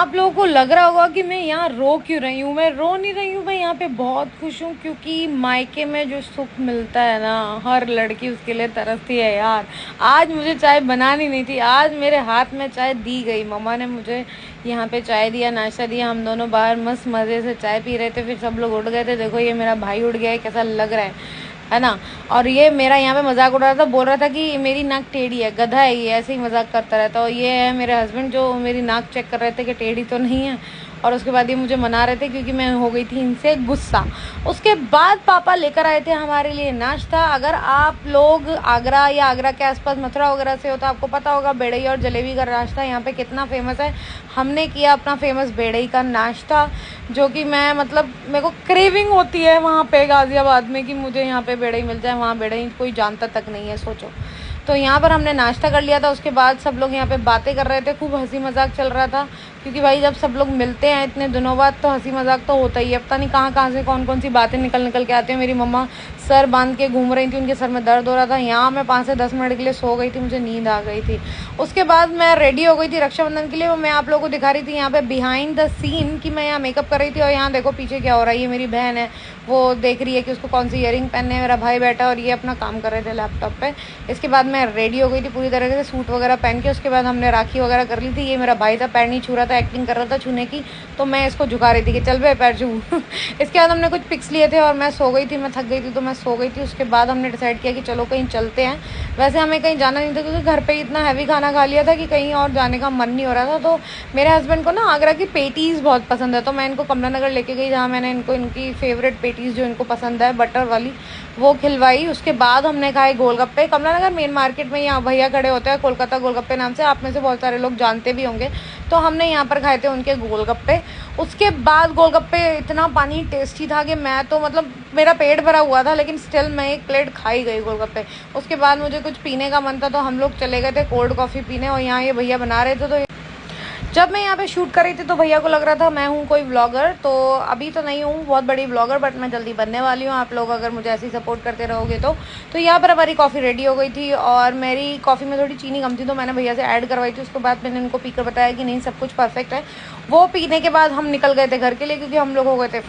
आप लोगों को लग रहा होगा कि मैं यहाँ रो क्यों रही हूँ। मैं रो नहीं रही हूँ, मैं यहाँ पे बहुत खुश हूँ, क्योंकि मायके में जो सुख मिलता है ना, हर लड़की उसके लिए तरसती है यार। आज मुझे चाय बनानी नहीं थी, आज मेरे हाथ में चाय दी गई। मम्मा ने मुझे यहाँ पे चाय दिया, नाश्ता दिया। हम दोनों बाहर मस्त मज़े से चाय पी रहे थे, फिर सब लोग उठ गए थे। देखो ये मेरा भाई उठ गया है, कैसा लग रहा है ना। और ये मेरा यहाँ पे मजाक उड़ा रहा था, बोल रहा था कि मेरी नाक टेढ़ी है, गधा है ये, ऐसे ही मजाक करता रहता। और ये है मेरे हस्बैंड जो मेरी नाक चेक कर रहे थे कि टेढ़ी तो नहीं है। और उसके बाद ये मुझे मना रहे थे क्योंकि मैं हो गई थी इनसे गुस्सा। उसके बाद पापा लेकर आए थे हमारे लिए नाश्ता। अगर आप लोग आगरा या आगरा के आसपास मथुरा वगैरह से हो तो आपको पता होगा बेड़ई और जलेबी का नाश्ता यहाँ पे कितना फेमस है। हमने किया अपना फेमस बेड़ई का नाश्ता, जो कि मैं मतलब मेरे को क्रेविंग होती है वहाँ पे गाजियाबाद में कि मुझे यहाँ पे बेड़ई मिल जाए। वहाँ बेड़ई कोई जानता तक नहीं है, सोचो। तो यहाँ पर हमने नाश्ता कर लिया था। उसके बाद सब लोग यहाँ पे बातें कर रहे थे, खूब हंसी मजाक चल रहा था, क्योंकि भाई जब सब लोग मिलते हैं इतने दिनों बाद तो हंसी मजाक तो होता ही है। पता नहीं कहाँ से कौन कौन सी बातें निकल के आती हैं। मेरी मम्मा सर बांध के घूम रही थी, उनके सर में दर्द हो रहा था। यहाँ मैं 5 से 10 मिनट के लिए सो गई थी, मुझे नींद आ गई थी। उसके बाद मैं रेडी हो गई थी रक्षाबंधन के लिए। वो मैं आप लोगों को दिखा रही थी यहाँ पे बिहाइंड द सीन कि मैं यहाँ मेकअप कर रही थी। और यहाँ देखो पीछे क्या हो रहा है, ये मेरी बहन है, वो देख रही है कि उसको कौन सी ईयरिंग पहनने है। मेरा भाई बैठा और ये अपना काम कर रहे थे लैपटॉप पे। इसके बाद मैं रेडी हो गई थी पूरी तरह से, सूट वगैरह पहन के। उसके बाद हमने राखी वगैरह कर ली थी। ये मेरा भाई था, पैर नहीं छू रहा था, एक्टिंग कर रहा था छूने की, तो मैं इसको झुका रही थी कि चल बे पैर छू। इसके बाद हमने कुछ पिक्स लिए थे और मैं सो गई थी, मैं थक गई थी तो मैं सो गई थी। उसके बाद हमने डिसाइड किया कि चलो कहीं चलते हैं। वैसे हमें कहीं जाना नहीं था क्योंकि घर पे इतना हैवी खाना खा लिया था कि कहीं और जाने का मन नहीं हो रहा था। तो मेरे हस्बैंड को ना आगरा की पेटीज़ बहुत पसंद है, तो मैं इनको कमला नगर लेके गई, जहाँ मैंने इनको इनकी फेवरेट पेटीज़ जो इनको पसंद है बटर वाली वो खिलवाई। उसके बाद हमने खाए गोलगप्पे। कमला नगर मेन मार्केट में यहाँ भैया खड़े होते हैं कोलकाता गोलगप्पे नाम से, आप में से बहुत सारे लोग जानते भी होंगे। तो हमने यहाँ पर खाए थे उनके गोलगप्पे। उसके बाद गोलगप्पे इतना पानी टेस्टी था कि मैं तो मतलब मेरा पेट भरा हुआ था, लेकिन स्टिल मैं एक प्लेट खाई गई गोलगप्पे। उसके बाद मुझे कुछ पीने का मन था तो हम लोग चले गए थे कोल्ड कॉफ़ी पीने, और यहाँ ये भैया बना रहे थे। तो जब मैं यहाँ पे शूट कर रही थी तो भैया को लग रहा था मैं हूँ कोई व्लॉगर। तो अभी तो नहीं हूँ बहुत बड़ी व्लॉगर, बट मैं जल्दी बनने वाली हूँ। आप लोग अगर मुझे ऐसे ही सपोर्ट करते रहोगे तो यहाँ पर हमारी कॉफ़ी रेडी हो गई थी। और मेरी कॉफ़ी में थोड़ी चीनी कम थी तो मैंने भैया से ऐड करवाई थी। उसके बाद मैंने उनको पीकर बताया कि नहीं सब कुछ परफेक्ट है। वो पीने के बाद हम निकल गए थे घर के लिए, क्योंकि हम लोग हो गए थे।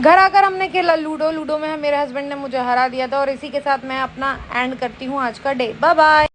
घर आकर हमने खेला लूडो। लूडो में मेरे हस्बैंड ने मुझे हरा दिया था। और इसी के साथ मैं अपना एंड करती हूँ आज का डे। Bye bye.